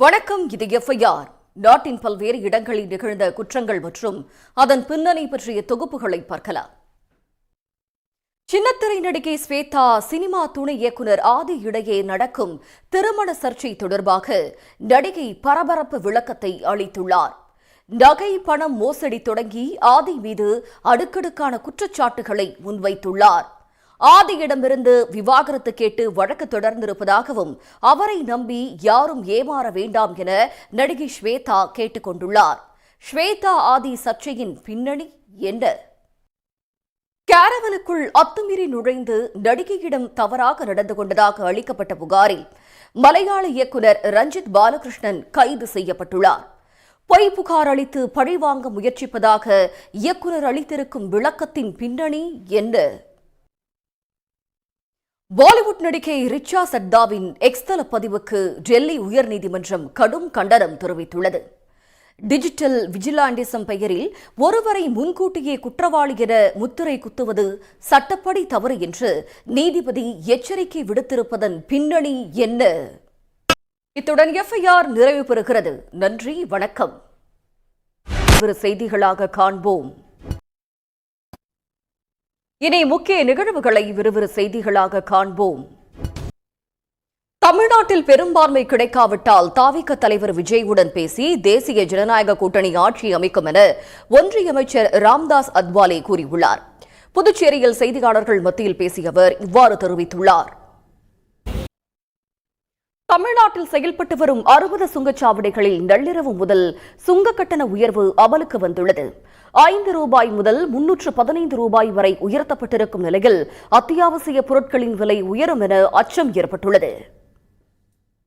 வணக்கம். இது எஃப்ஐஆர். நாட்டின் பல்வேறு இடங்களில் நிகழ்ந்த குற்றங்கள் மற்றும் அதன் பின்னணி பற்றிய தொகுப்புகளை பார்க்கலாம். சின்னத்திரை நடிகை ஸ்வேதா, சினிமா துணை இயக்குநர் ஆதி இடையே நடக்கும் திருமண சர்ச்சை தொடர்பாக நடிகை பரபரப்பு விளக்கத்தை அளித்துள்ளார். நகை பணம் மோசடி தொடங்கி ஆதி மீது அடுக்கடுக்கான குற்றச்சாட்டுகளை முன்வைத்துள்ளார். ஆதியிடமிருந்து விவாகரத்து கேட்டு வழக்கு தொடர்ந்திருப்பதாகவும் அவரை நம்பி யாரும் ஏமாற வேண்டாம் என நடிகை ஸ்வேதா கேட்டுக் கொண்டுள்ளார். ஸ்வேதா ஆதி சர்ச்சையின் பின்னணி என்ன? கேரவனுக்குள் அத்துமீறி நுழைந்து நடிகையிடம் தவறாக நடந்து கொண்டதாக அளிக்கப்பட்ட புகாரில் மலையாள இயக்குநர் ரஞ்சித் பாலகிருஷ்ணன் கைது செய்யப்பட்டுள்ளார். பொய் புகார் அளித்து பழிவாங்க முயற்சிப்பதாக இயக்குநர் அளித்திருக்கும் விளக்கத்தின் பின்னணி என்ன? பாலிவுட் நடிகை ரிச்சா சட்டாவின் எக்ஸ்தல பதிவுக்கு டெல்லி உயர்நீதிமன்றம் கடும் கண்டனம் தெரிவித்துள்ளது. டிஜிட்டல் விஜிலாண்டிசம் பெயரில் ஒருவரை முன்கூட்டியே குற்றவாளி என முத்திரை குத்துவது சட்டப்படி தவறு என்று நீதிபதி எச்சரிக்கை விடுத்திருப்பதன் பின்னணி என்ன? இத்துடன் எஃப்ஐஆர் நிறைவு பெறுகிறது. நன்றி, வணக்கம். செய்திகளாக காண்போம். இனி முக்கிய நிகழ்வுகளை விறுவிறு செய்திகளாக காண்போம். தமிழ்நாட்டில் பெரும்பான்மை கிடைக்காவிட்டால் தாவிக தலைவர் விஜயுடன் பேசி தேசிய ஜனநாயக கூட்டணி ஆட்சி அமைக்கும் என ஒன்றிய அமைச்சர் ராம்தாஸ் அத்வாலே கூறியுள்ளார். புதுச்சேரியில் செய்தியாளர்கள் மத்தியில் பேசிய அவர் இவ்வாறு தெரிவித்துள்ளார். தமிழ்நாட்டில் செயல்பட்டு வரும் 60 சுங்கச்சாவடிகளில் நள்ளிரவு முதல் சுங்க கட்டண உயர்வு அமலுக்கு வந்துள்ளது. 5 ரூபாய் முதல் 315 ரூபாய் வரை உயர்த்தப்பட்டிருக்கும் நிலையில் அத்தியாவசிய பொருட்களின் விலை உயரும் என அச்சம் ஏற்பட்டுள்ளது.